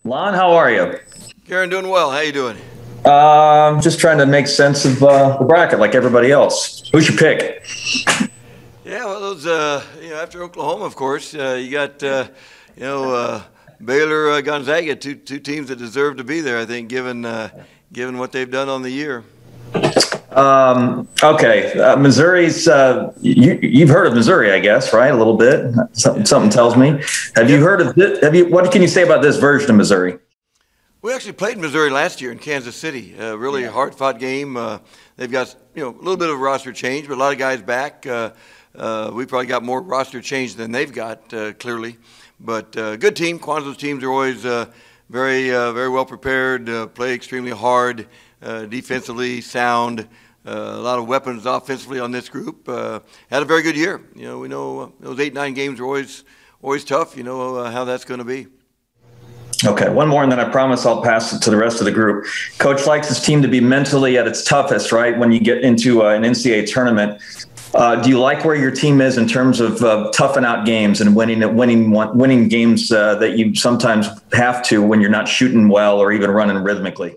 Lon, how are you? Karen, doing well. How you doing? Just trying to make sense of the bracket like everybody else. Who's your pick? Yeah, well, those after Oklahoma, of course, you got Baylor, Gonzaga, two teams that deserve to be there. I think, given what they've done on the year. Okay, Missouri's. You've heard of Missouri, I guess, right? A little bit. Something tells me. Have you heard of it? Have you? What can you say about this version of Missouri? We actually played Missouri last year in Kansas City. Really hard-fought game. They've got a little bit of roster change, but a lot of guys back. We probably got more roster change than they've got, clearly. But good team. Quanzo's teams are always very well prepared, play extremely hard, defensively sound. A lot of weapons offensively on this group. Had a very good year. We know those 8-9 games are always tough. You know how that's going to be. Okay, one more, and then I promise I'll pass it to the rest of the group. Coach likes his team to be mentally at its toughest, right? When you get into an NCAA tournament, do you like where your team is in terms of toughing out games and winning games that you sometimes have to when you're not shooting well or even running rhythmically?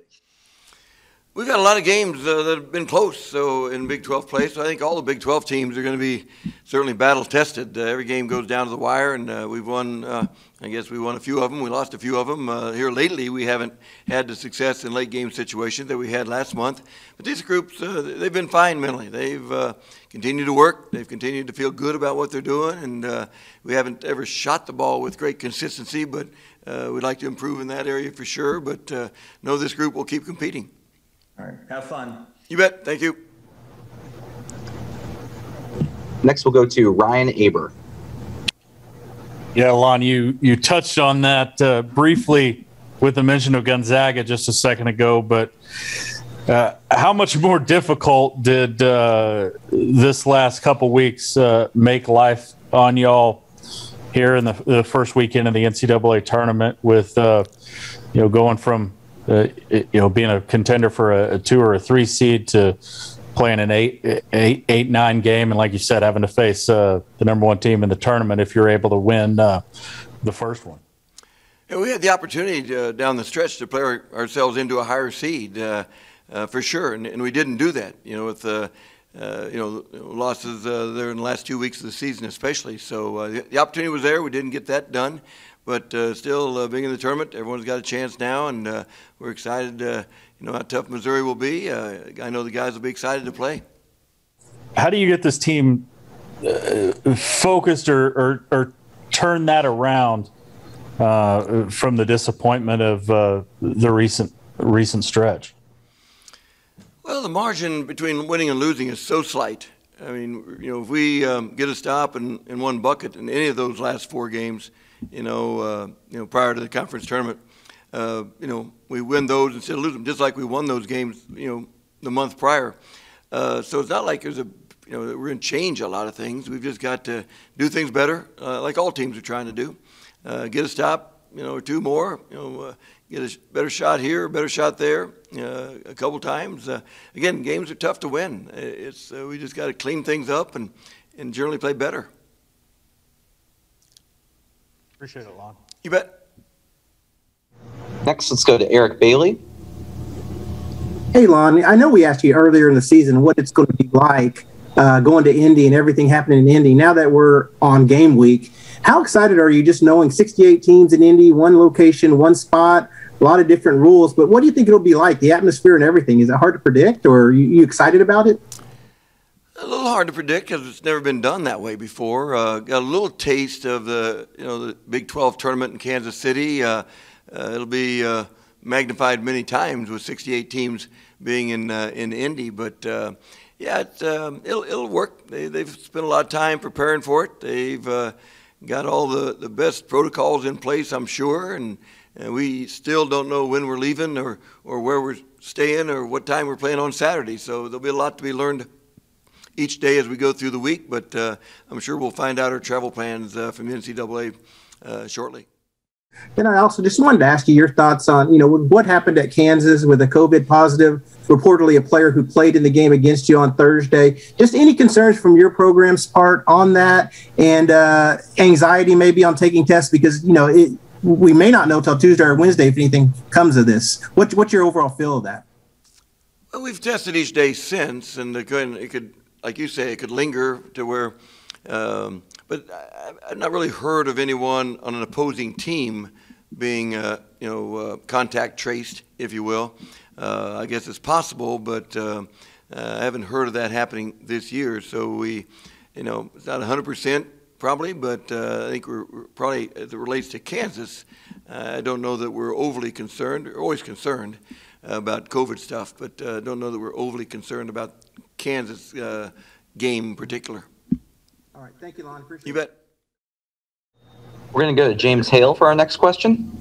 We've got a lot of games that have been close, so in Big 12 play. So I think all the Big 12 teams are going to be certainly battle-tested. Every game goes down to the wire, and we've won. I guess we won a few of them. We lost a few of them. Here lately, we haven't had the success in late-game situations that we had last month. But these groups, they've been fine mentally. They've continued to work. They've continued to feel good about what they're doing, and we haven't ever shot the ball with great consistency, but we'd like to improve in that area for sure. But know this group will keep competing. All right. Have fun. You bet. Thank you. Next, we'll go to Ryan Aber. Yeah, Lon, you touched on that briefly with the mention of Gonzaga just a second ago, but how much more difficult did this last couple weeks make life on y'all here in the first weekend of the NCAA tournament with going from being a contender for a 2 or a 3 seed to playing an 8-9 game, and like you said, having to face the number 1 team in the tournament if you're able to win the first one? Yeah, we had the opportunity down the stretch to play ourselves into a higher seed for sure, and we didn't do that. With losses there in the last 2 weeks of the season, especially. So the opportunity was there. We didn't get that done. But still, being in the tournament, everyone's got a chance now, and we're excited. How tough Missouri will be. I know the guys will be excited to play. How do you get this team focused or turn that around from the disappointment of the recent stretch? Well, the margin between winning and losing is so slight. I mean, if we get a stop in one bucket in any of those last 4 games, prior to the conference tournament, we win those instead of lose them, just like we won those games, the month prior. So it's not like we're going to change a lot of things. We've just got to do things better, like all teams are trying to do. Get a stop, or 2 more, get a better shot here, a better shot there, a couple times. Again, games are tough to win. We just got to clean things up and generally play better. Appreciate it, Lon. You bet. Next, let's go to Eric Bailey. Hey, Lon, I know we asked you earlier in the season what it's going to be like going to Indy and everything happening in Indy. Now that we're on game week, how excited are you just knowing 68 teams in Indy, 1 location, 1 spot, a lot of different rules? But what do you think it'll be like, the atmosphere and everything? Is it hard to predict, or are you excited about it? A little hard to predict because it's never been done that way before. Got a little taste of the Big 12 tournament in Kansas City. It'll be magnified many times with 68 teams being in Indy. But it'll work. They've spent a lot of time preparing for it. They've got all the best protocols in place, I'm sure, and we still don't know when we're leaving or where we're staying or what time we're playing on Saturday. So there'll be a lot to be learned each day as we go through the week, but I'm sure we'll find out our travel plans from the NCAA shortly. And I also just wanted to ask you your thoughts on, what happened at Kansas with a COVID positive, reportedly a player who played in the game against you on Thursday. Just any concerns from your program's part on that, and anxiety maybe on taking tests because, we may not know till Tuesday or Wednesday if anything comes of this. What's your overall feel of that? Well, we've tested each day since, and it could, like you say, it could linger to where, but I've not really heard of anyone on an opposing team being, contact traced, if you will. I guess it's possible, but I haven't heard of that happening this year. So it's not 100% probably, but I think we're probably, as it relates to Kansas, I don't know that we're overly concerned. We're always concerned about COVID stuff, but don't know that we're overly concerned about Kansas game in particular. All right, thank you, Lon. Appreciate it. You bet. We're going to go to James Hale for our next question.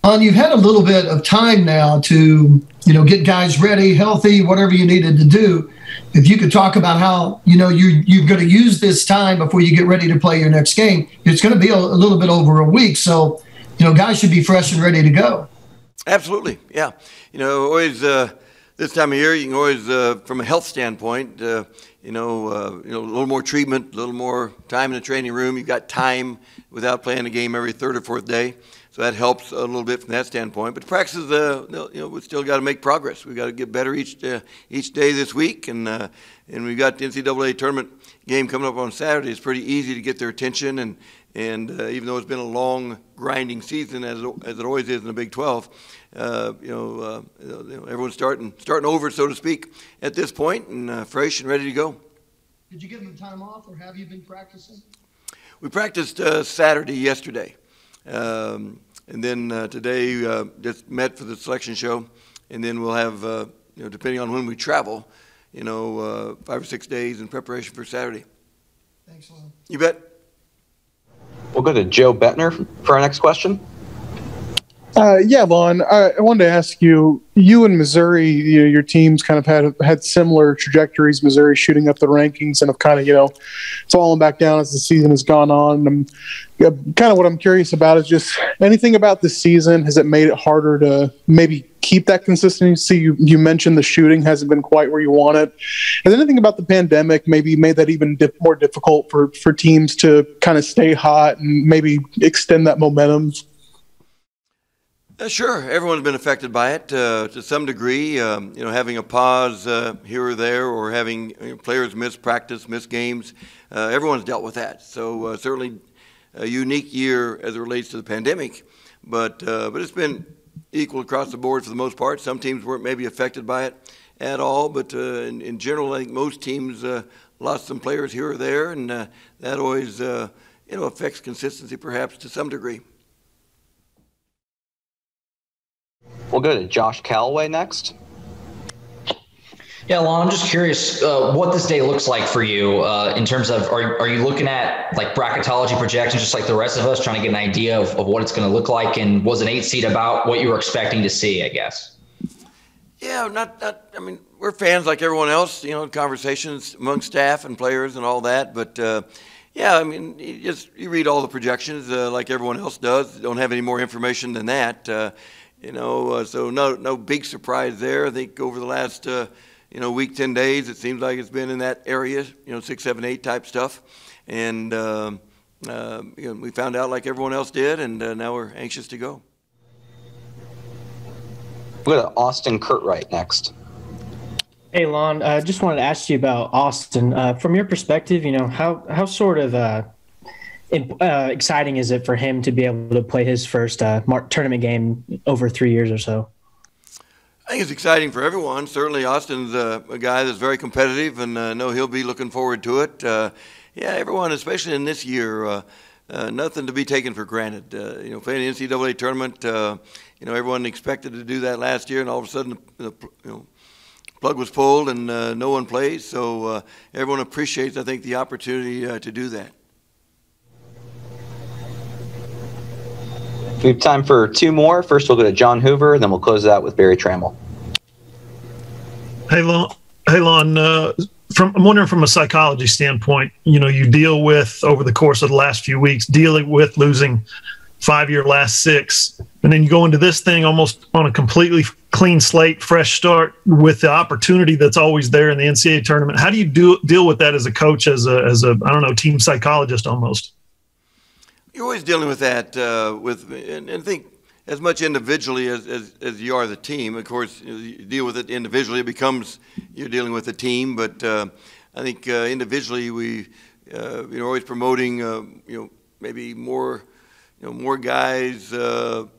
You've had a little bit of time now to, get guys ready, healthy, whatever you needed to do. If you could talk about how, you're going to use this time before you get ready to play your next game. It's going to be a little bit over a week. So, guys should be fresh and ready to go. Absolutely. Yeah. Always this time of year, you can always, from a health standpoint, a little more treatment, a little more time in the training room. You've got time without playing a game every third or fourth day. So that helps a little bit from that standpoint. But the practices, we still got to make progress. We've got to get better each day this week. And we've got the NCAA tournament game coming up on Saturday. It's pretty easy to get their attention. And even though it's been a long, grinding season, as it always is in the Big 12, everyone's starting over, so to speak, at this point, and fresh and ready to go. Did you give them time off, or have you been practicing? We practiced Saturday, yesterday. And then today just met for the selection show, and then we'll have, depending on when we travel, 5 or 6 days in preparation for Saturday. Thanks, Lon. You bet. We'll go to Joe Bettner for our next question. Yeah, Lon, I wanted to ask you and Missouri, your teams kind of had similar trajectories. Missouri shooting up the rankings and have kind of, fallen back down as the season has gone on. And kind of what I'm curious about is just anything about this season. Has it made it harder to maybe keep that consistency? You mentioned the shooting hasn't been quite where you want it. Has anything about the pandemic maybe made that even more difficult for teams to kind of stay hot and maybe extend that momentum? Sure, everyone's been affected by it to some degree. Having a pause here or there, or having players miss practice, miss games. Everyone's dealt with that. So certainly a unique year as it relates to the pandemic, but it's been equal across the board for the most part. Some teams weren't maybe affected by it at all, but in general, I think most teams lost some players here or there, and that always affects consistency perhaps to some degree. We'll go to Josh Callaway next. Yeah, Lon, I'm just curious what this day looks like for you in terms of, are you looking at like bracketology projections just like the rest of us, trying to get an idea of what it's going to look like? And was an 8 seed about what you were expecting to see, I guess? Yeah, I mean, we're fans like everyone else, conversations among staff and players and all that. But, yeah, I mean, you read all the projections like everyone else does. Don't have any more information than that. So no big surprise there. I think over the last, week, 10 days, it seems like it's been in that area, 6, 7, 8 type stuff. And, we found out like everyone else did, and now we're anxious to go. We'll go to Austin Curtright next. Hey, Lon, just wanted to ask you about Austin. From your perspective, how sort of exciting is it for him to be able to play his first tournament game over 3 years or so? I think it's exciting for everyone. Certainly Austin's a guy that's very competitive, and I know he'll be looking forward to it. Yeah, everyone, especially in this year, nothing to be taken for granted. Playing the NCAA tournament, everyone expected to do that last year, and all of a sudden the plug was pulled and no one plays. So everyone appreciates, I think, the opportunity to do that. We have time for 2 more. First, we'll go to John Hoover, and then we'll close it out with Barry Trammell. Hey, Lon. I'm wondering from a psychology standpoint, you deal with, over the course of the last few weeks, dealing with losing 5 your last 6, and then you go into this thing almost on a completely clean slate, fresh start with the opportunity that's always there in the NCAA tournament. How do you deal with that as a coach, as a team psychologist almost? you're always dealing with that and I think as much individually as you are the team. Of course, you deal with it individually, it becomes you're dealing with a team. But I think individually we always promoting maybe more. More guys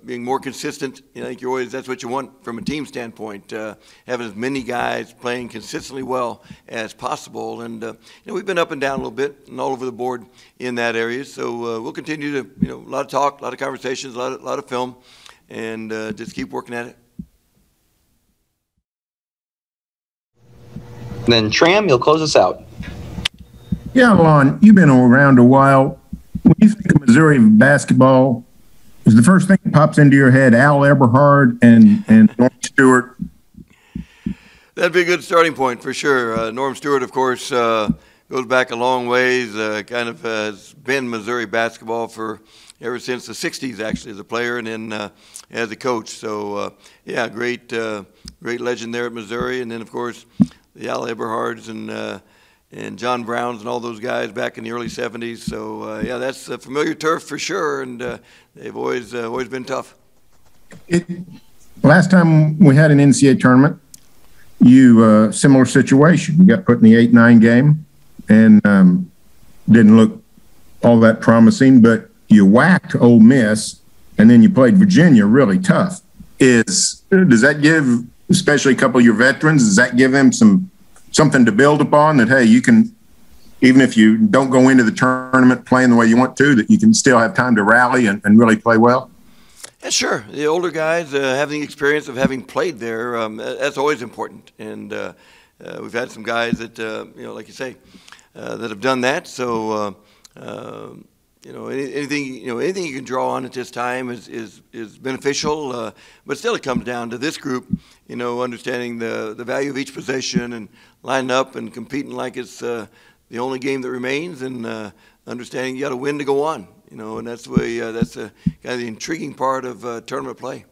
being more consistent. I think that's what you want from a team standpoint. Having as many guys playing consistently well as possible. And we've been up and down a little bit and all over the board in that area. So we'll continue to a lot of talk, a lot of conversations, a lot of film, and just keep working at it. And then Tram, you'll close us out. Yeah, Lon, you've been around a while. When you think of Missouri basketball, is the first thing that pops into your head Al Eberhard and Norm Stewart? That'd be a good starting point for sure. Norm Stewart, of course, goes back a long ways. Kind of has been Missouri basketball for ever since the '60s, actually, as a player and then as a coach. So, great legend there at Missouri. And then, of course, the Al Eberhards and John Browns and all those guys back in the early '70s. So, that's a familiar turf for sure, and they've always been tough. Last time we had an NCAA tournament, you similar situation. You got put in the 8-9 game and didn't look all that promising, but you whacked Ole Miss, and then you played Virginia really tough. Does that give, especially a couple of your veterans, does that give them something to build upon, that, hey, you can, even if you don't go into the tournament playing the way you want to, that you can still have time to rally and really play well? Yeah, sure. The older guys having the experience of having played there, that's always important. And we've had some guys that, like you say, that have done that. So, anything you can draw on at this time is beneficial. But still, it comes down to this group, understanding the value of each possession and lining up and competing like it's the only game that remains, and understanding you got to win to go on. And that's the way that's kind of the intriguing part of tournament play.